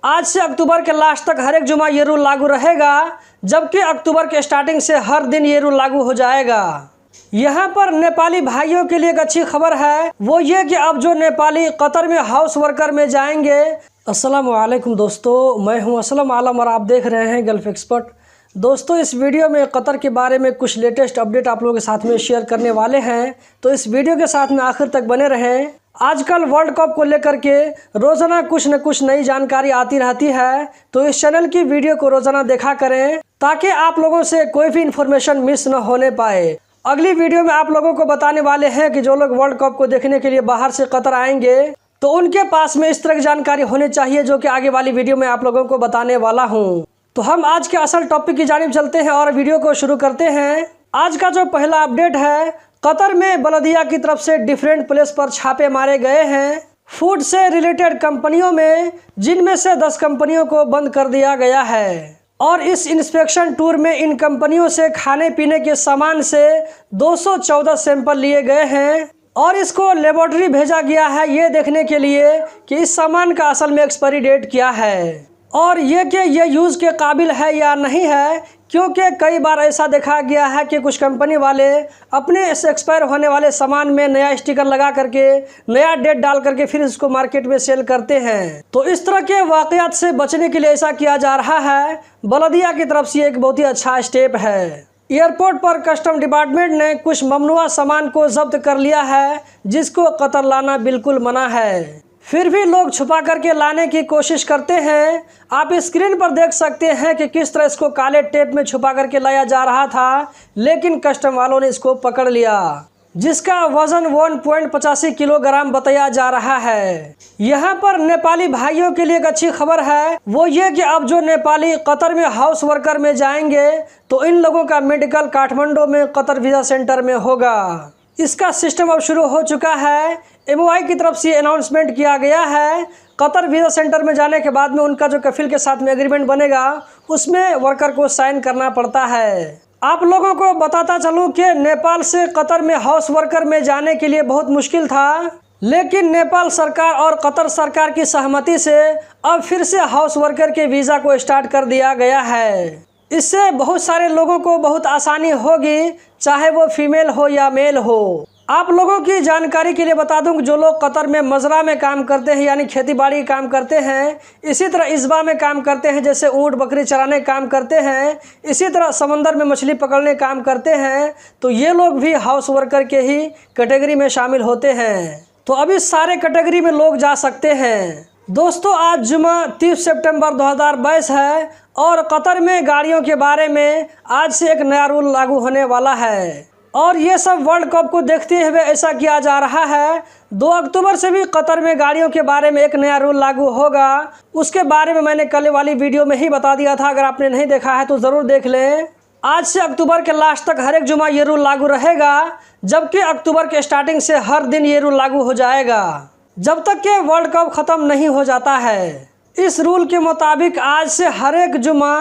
आज से अक्टूबर के लास्ट तक हर एक जुमा ये रूल लागू रहेगा, जबकि अक्टूबर के स्टार्टिंग से हर दिन ये रूल लागू हो जाएगा। यहाँ पर नेपाली भाइयों के लिए एक अच्छी खबर है, वो ये कि अब जो नेपाली कतर में हाउस वर्कर में जाएंगे। अस्सलाम वालेकुम दोस्तों, मैं हूँ असलम आलम और आप देख रहे हैं गल्फ एक्सपर्ट। दोस्तों, इस वीडियो में कतर के बारे में कुछ लेटेस्ट अपडेट आप लोगों के साथ में शेयर करने वाले हैं, तो इस वीडियो के साथ में आखिर तक बने रहें। आजकल वर्ल्ड कप को लेकर के रोज़ाना कुछ न कुछ नई जानकारी आती रहती है, तो इस चैनल की वीडियो को रोज़ाना देखा करें ताकि आप लोगों से कोई भी इन्फॉर्मेशन मिस न होने पाए। अगली वीडियो में आप लोगों को बताने वाले हैं कि जो लोग वर्ल्ड कप को देखने के लिए बाहर से कतर आएंगे तो उनके पास में इस तरह की जानकारी होनी चाहिए, जो कि आगे वाली वीडियो में आप लोगों को बताने वाला हूं। तो हम आज के असल टॉपिक की जानिब चलते हैं और वीडियो को शुरू करते हैं। आज का जो पहला अपडेट है, कतर में बलदिया की तरफ से डिफरेंट प्लेस पर छापे मारे गए हैं फूड से रिलेटेड कंपनियों में, जिनमें से 10 कंपनियों को बंद कर दिया गया है। और इस इंस्पेक्शन टूर में इन कंपनियों से खाने पीने के सामान से 214 सैंपल लिए गए हैं और इसको लेबोरेटरी भेजा गया है ये देखने के लिए कि इस सामान का असल में एक्सपायरी डेट क्या है और ये यूज़ के काबिल है या नहीं है, क्योंकि कई बार ऐसा देखा गया है कि कुछ कंपनी वाले अपने इस एक्सपायर होने वाले सामान में नया स्टिकर लगा करके नया डेट डाल करके फिर इसको मार्केट में सेल करते हैं। तो इस तरह के वाकयात से बचने के लिए ऐसा किया जा रहा है। बलदिया की तरफ से एक बहुत ही अच्छा स्टेप है। एयरपोर्ट पर कस्टम डिपार्टमेंट ने कुछ ममनुआ सामान को जब्त कर लिया है, जिसको कतर लाना बिल्कुल मना है। फिर भी लोग छुपा करके लाने की कोशिश करते हैं। आप स्क्रीन पर देख सकते हैं कि किस तरह इसको काले टेप में छुपा करके लाया जा रहा था, लेकिन कस्टम वालों ने इसको पकड़ लिया, जिसका वजन 1.85 किलोग्राम बताया जा रहा है। यहाँ पर नेपाली भाइयों के लिए एक अच्छी खबर है, वो ये कि अब जो नेपाली कतर में हाउस वर्कर में जाएंगे तो इन लोगों का मेडिकल काठमांडू में कतर वीज़ा सेंटर में होगा। इसका सिस्टम अब शुरू हो चुका है। MOI की तरफ से अनाउंसमेंट किया गया है। कतर वीज़ा सेंटर में जाने के बाद में उनका जो कफिल के साथ में एग्रीमेंट बनेगा, उसमें वर्कर को साइन करना पड़ता है। आप लोगों को बताता चलूँ कि नेपाल से कतर में हाउस वर्कर में जाने के लिए बहुत मुश्किल था, लेकिन नेपाल सरकार और कतर सरकार की सहमति से अब फिर से हाउस वर्कर के वीज़ा को स्टार्ट कर दिया गया है। इससे बहुत सारे लोगों को बहुत आसानी होगी, चाहे वो फीमेल हो या मेल हो। आप लोगों की जानकारी के लिए बता दूं कि जो लोग कतर में मजरा में काम करते हैं, यानी खेती बाड़ी काम करते हैं, इसी तरह इस्बा में काम करते हैं, जैसे ऊँट बकरी चराने काम करते हैं, इसी तरह समंदर में मछली पकड़ने काम करते हैं, तो ये लोग भी हाउस वर्कर के ही कैटेगरी में शामिल होते हैं। तो अभी सारे कैटेगरी में लोग जा सकते हैं। दोस्तों, आज जुमा 30 सितंबर 2022 है और कतर में गाड़ियों के बारे में आज से एक नया रूल लागू होने वाला है और ये सब वर्ल्ड कप को देखते हुए ऐसा किया जा रहा है। 2 अक्टूबर से भी कतर में गाड़ियों के बारे में एक नया रूल लागू होगा। उसके बारे में मैंने कल वाली वीडियो में ही बता दिया था, अगर आपने नहीं देखा है तो ज़रूर देख लें। आज से अक्टूबर के लास्ट तक हर एक जुमा ये रूल लागू रहेगा, जबकि अक्टूबर के स्टार्टिंग से हर दिन ये रूल लागू हो जाएगा जब तक कि वर्ल्ड कप ख़त्म नहीं हो जाता है। इस रूल के मुताबिक आज से हर एक जुमा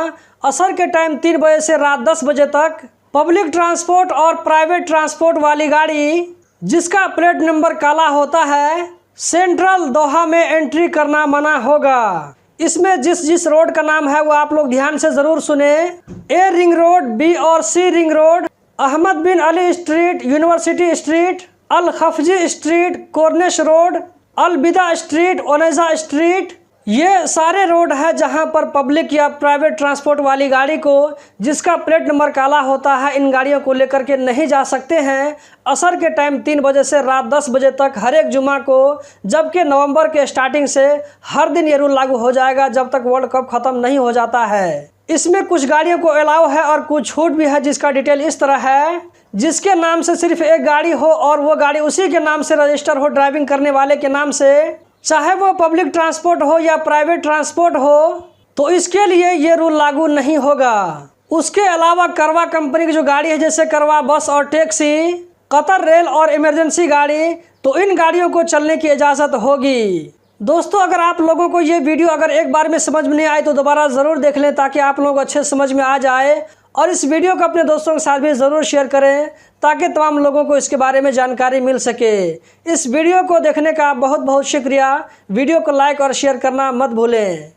असर के टाइम 3 बजे से रात 10 बजे तक पब्लिक ट्रांसपोर्ट और प्राइवेट ट्रांसपोर्ट वाली गाड़ी जिसका प्लेट नंबर काला होता है, सेंट्रल दोहा में एंट्री करना मना होगा। इसमें जिस रोड का नाम है वो आप लोग ध्यान से ज़रूर सुने। A रिंग रोड, B और C रिंग रोड, अहमद बिन अली स्ट्रीट, यूनिवर्सिटी स्ट्रीट, अल खफजी स्ट्रीट, कॉर्निश रोड, अल बिदा स्ट्रीट, ओनेजा स्ट्रीट, ये सारे रोड है जहां पर पब्लिक या प्राइवेट ट्रांसपोर्ट वाली गाड़ी को जिसका प्लेट नंबर काला होता है, इन गाड़ियों को लेकर के नहीं जा सकते हैं असर के टाइम 3 बजे से रात 10 बजे तक हर एक जुमा को, जबकि नवंबर के स्टार्टिंग से हर दिन ये रूल लागू हो जाएगा जब तक वर्ल्ड कप ख़त्म नहीं हो जाता है। इसमें कुछ गाड़ियों को अलाउ है और कुछ छूट भी है, जिसका डिटेल इस तरह है। जिसके नाम से सिर्फ एक गाड़ी हो और वो गाड़ी उसी के नाम से रजिस्टर हो, ड्राइविंग करने वाले के नाम से, चाहे वो पब्लिक ट्रांसपोर्ट हो या प्राइवेट ट्रांसपोर्ट हो, तो इसके लिए ये रूल लागू नहीं होगा। उसके अलावा करवा कंपनी की जो गाड़ी है, जैसे करवा बस और टैक्सी, कतर रेल और इमरजेंसी गाड़ी, तो इन गाड़ियों को चलने की इजाज़त होगी। दोस्तों, अगर आप लोगों को ये वीडियो अगर एक बार में समझ में नहीं आए तो दोबारा ज़रूर देख लें, ताकि आप लोग अच्छे समझ में आ जाए। और इस वीडियो को अपने दोस्तों के साथ भी ज़रूर शेयर करें, ताकि तमाम लोगों को इसके बारे में जानकारी मिल सके। इस वीडियो को देखने का बहुत बहुत शुक्रिया। वीडियो को लाइक और शेयर करना मत भूलें।